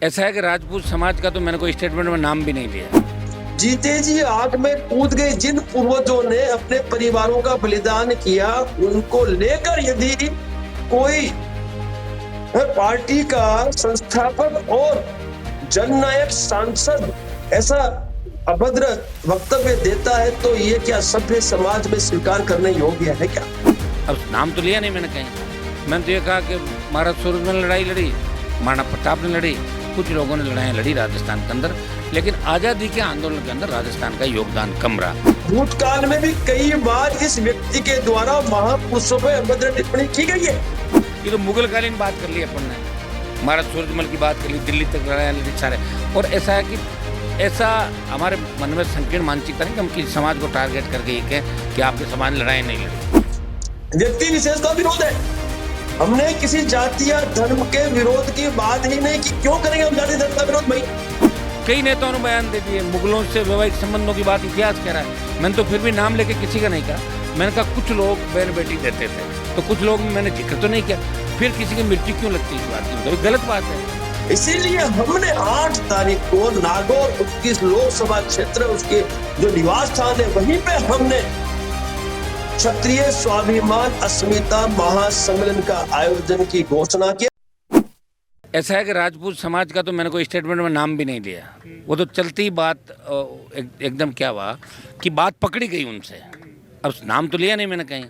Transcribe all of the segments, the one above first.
ऐसा है कि राजपूत समाज का तो मैंने कोई स्टेटमेंट में नाम भी नहीं लिया। जीते जी आग में कूद गए जिन पूर्वजों ने अपने परिवारों का बलिदान किया, उनको लेकर यदि कोई पार्टी का संस्थापक और जननायक सांसद ऐसा अभद्र वक्तव्य देता है तो ये क्या सभ्य समाज में स्वीकार करने योग्य है क्या? अब नाम तो लिया नहीं मैंने कहीं। मैंने तो ये कहा कि महाराज सूरजमल ने लड़ाई लड़ी, महाराणा प्रताप ने लड़ी, कुछ लोगों ने लड़ाई लड़ी राजस्थान के अंदर, लेकिन आजादी के आंदोलन के अंदर राजस्थान का योगदान कम रहा। भूतकाल में भी कई बार इस व्यक्ति के द्वारा महापुरुषों पर अभद्र टिप्पणी की गई है। ये तो मुगलकालीन बात कर ली अपन ने, महाराज सूरजमल की बात कर ली, दिल्ली तक लड़ाई लड़ी सारे। और ऐसा है कि ऐसा हमारे मन में संकीर्ण मानसिकता नहीं कि हम किसी समाज को टारगेट करके ये कहें कि आपके समाज लड़ाई नहीं लड़ी। व्यक्ति विशेष का विरोध है। हमने किसी जाति या धर्म के विरोध की बात ही नहीं की। क्यों करेंगे हम जाति धर्म का विरोध भाई? कई नेताओं ने बयान दे दिए, मुगलों से वैवाहिक संबंधों की बात इतिहास कह रहा है। मैंने तो फिर भी नाम लेके किसी का नहीं कहा। मैंने कहा कुछ लोग बहन बेटी देते थे, तो कुछ लोग मैंने जिक्र तो नहीं किया। फिर किसी की मृत्यु क्यों लगती है इस बात की? तो गलत बात है। इसीलिए हमने 8 तारीख को नागौर 21 लोकसभा क्षेत्र उसके जो निवास स्थान है वहीं पे हमने क्षत्रिय स्वाभिमान अस्मिता महासम्मेलन का आयोजन की घोषणा की। ऐसा है कि राजपूत समाज का तो मैंने कोई स्टेटमेंट में नाम भी नहीं लिया। वो तो चलती बात एकदम क्या हुआ कि बात पकड़ी गई उनसे। अब नाम तो लिया नहीं मैंने कहीं।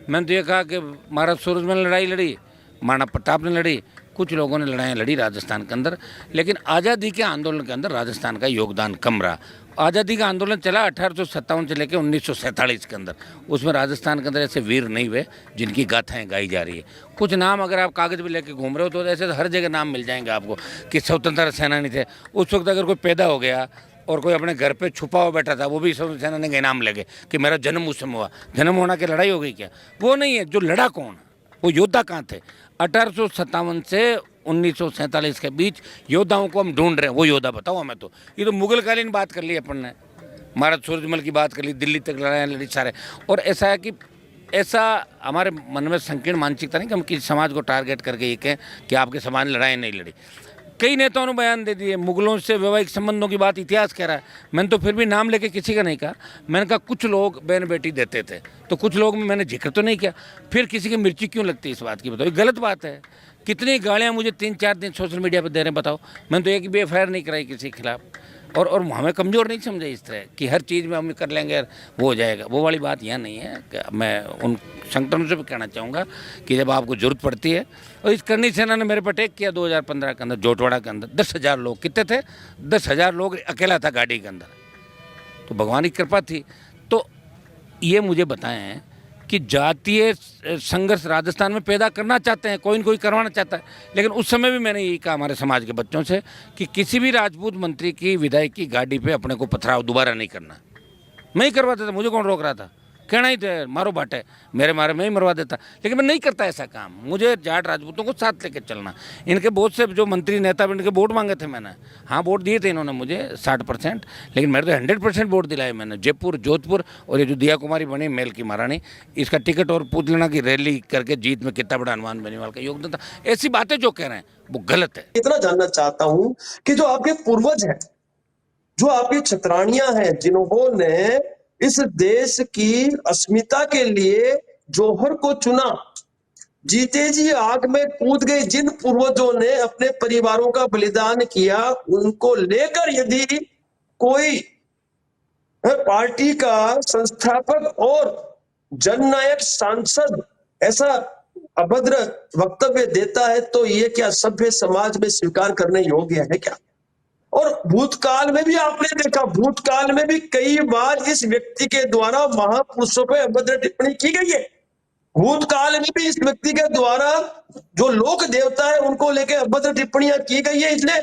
मैंने तो ये कहा कि महाराज सूरजमल ने लड़ाई लड़ी, महाराणा प्रताप ने लड़ी, कुछ लोगों ने लड़ाई लड़ी राजस्थान के अंदर, लेकिन आज़ादी के आंदोलन के अंदर राजस्थान का योगदान कम रहा। आज़ादी का आंदोलन चला 1857 से लेकर 1947 के अंदर। उसमें राजस्थान के अंदर ऐसे वीर नहीं हुए जिनकी गाथाएं गाई जा रही है। कुछ नाम अगर आप कागज़ पे लेके घूम रहे हो तो ऐसे तो हर जगह नाम मिल जाएंगे आपको कि स्वतंत्रता सेनानी थे। उस वक्त अगर कोई पैदा हो गया और कोई अपने घर पे छुपा हुआ बैठा था, वो भी स्वतंत्रता सेनानी के नाम लगे कि मेरा जन्म उस समय हुआ। जन्म होना की लड़ाई हो गई क्या? वो नहीं है। जो लड़ा कौन, वो योद्धा कहाँ थे? 1857 से 1947 के बीच योद्धाओं को हम ढूंढ रहे हैं। वो योद्धा बताओ हमें। तो ये तो मुगलकालीन बात कर ली अपन ने, महाराज सूरजमल की बात कर ली, दिल्ली तक लड़ाई लड़ी सारे। और ऐसा है कि ऐसा हमारे मन में संकीर्ण मानसिकता नहीं कि हम किसी समाज को टारगेट करके ये कहें कि आपके समाज लड़ाई नहीं लड़ी। कई नेताओं ने बयान दे दिए, मुगलों से वैवाहिक संबंधों की बात इतिहास कह रहा है। मैंने तो फिर भी नाम लेके किसी का नहीं कहा। मैंने कहा कुछ लोग बहन बेटी देते थे, तो कुछ लोग में मैंने जिक्र तो नहीं किया। फिर किसी की मृत्यु क्यों लगती है इस बात की? बताओ, गलत बात है। कितनी गालियाँ मुझे 3-4 दिन सोशल मीडिया पर दे रहे हैं, बताओ। मैंने तो एक भी FIR नहीं कराई किसी के खिलाफ। और हमें कमज़ोर नहीं समझे इस तरह कि हर चीज़ में हम कर लेंगे वो हो जाएगा। वो वाली बात यहाँ नहीं है। मैं उन संगठनों से भी कहना चाहूँगा कि जब आपको ज़रूरत पड़ती है, और इस करनी सेना ने मेरे पर अटैक किया 2015 के अंदर जोटवाड़ा के अंदर। 10,000 लोग, कितने थे? 10,000 लोग, अकेला था गाड़ी के अंदर। तो भगवान की कृपा थी। तो ये मुझे बताएं कि जातीय संघर्ष राजस्थान में पैदा करना चाहते हैं, कोई न कोई करवाना चाहता है। लेकिन उस समय भी मैंने यही कहा हमारे समाज के बच्चों से कि किसी भी राजपूत मंत्री की विधायक की गाड़ी पे अपने को पथराव दोबारा नहीं करना। मैं ही करवाता था, मुझे कौन रोक रहा था? कहना ही थे मारो बाटे, मेरे मारे मैं ही मरवा देता। लेकिन मैं नहीं करता ऐसा काम। मुझे जाट राजपूतों को साथ लेकर चलना। इनके बहुत से जो मंत्री नेता इनके वोट मांगे थे मैंने। हाँ, वोट दिए थे इन्होंने मुझे 60%, लेकिन मेरे तो 100% वोट दिलाए मैंने। जयपुर, जोधपुर, और ये जो दिया कुमारी बनी मेल की महारानी, इसका टिकट और पूछ लेना की रैली करके जीत में कितना बड़ा हनुमान बेनीवाल का योगदान था। ऐसी बातें जो कह रहे हैं वो गलत है। इतना जानना चाहता हूँ कि जो आपके पूर्वज हैं, जो आपकी क्षत्राणियां हैं, जिन्होंने इस देश की अस्मिता के लिए जौहर को चुना, जीते जी आग में कूद गए जिन पूर्वजों ने अपने परिवारों का बलिदान किया, उनको लेकर यदि कोई पार्टी का संस्थापक और जननायक सांसद ऐसा अभद्र वक्तव्य देता है तो ये क्या सभ्य समाज में स्वीकार करने योग्य है क्या? और भूतकाल में भी आपने देखा, भूतकाल में भी कई बार इस व्यक्ति के द्वारा महापुरुषों पर अभद्र टिप्पणी की गई है। भूतकाल में भी इस व्यक्ति के द्वारा जो लोक देवता है उनको लेकर अभद्र टिप्पणियां की गई है। इसलिए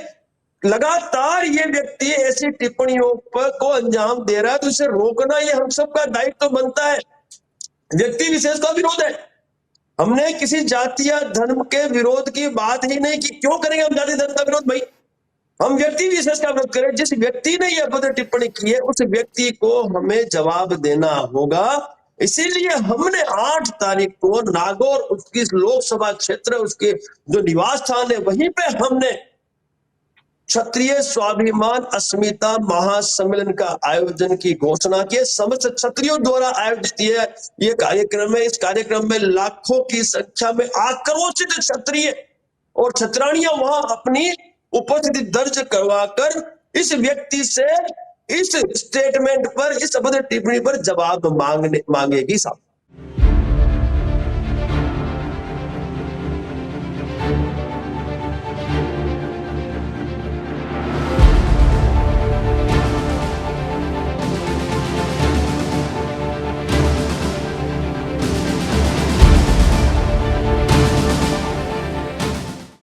लगातार ये व्यक्ति ऐसी टिप्पणियों पर को अंजाम दे रहा है, तो इसे रोकना ये हम सबका दायित्व बनता है। व्यक्ति विशेष का विरोध है। हमने किसी जाति या धर्म के विरोध की बात ही नहीं की। क्यों करेंगे हम जाति धर्म का विरोध भाई? हम व्यक्ति विशेष का विरोध करें। जिस व्यक्ति ने यह अभद्र टिप्पणी की है उस व्यक्ति को हमें जवाब देना होगा। इसीलिए हमने 8 तारीख को नागौर 21 लोकसभा क्षेत्र उसके जो निवास स्थान है वहीं पे हमने क्षत्रिय स्वाभिमान अस्मिता महासम्मेलन का आयोजन की घोषणा की। समस्त क्षत्रियों द्वारा आयोजित ये कार्यक्रम है। इस कार्यक्रम में लाखों की संख्या में आक्रोशित क्षत्रिय और क्षत्राणियां वहां अपनी उपस्थिति दर्ज करवाकर इस व्यक्ति से इस स्टेटमेंट पर, इस अभद्र टिप्पणी पर जवाब मांगेगी साहब।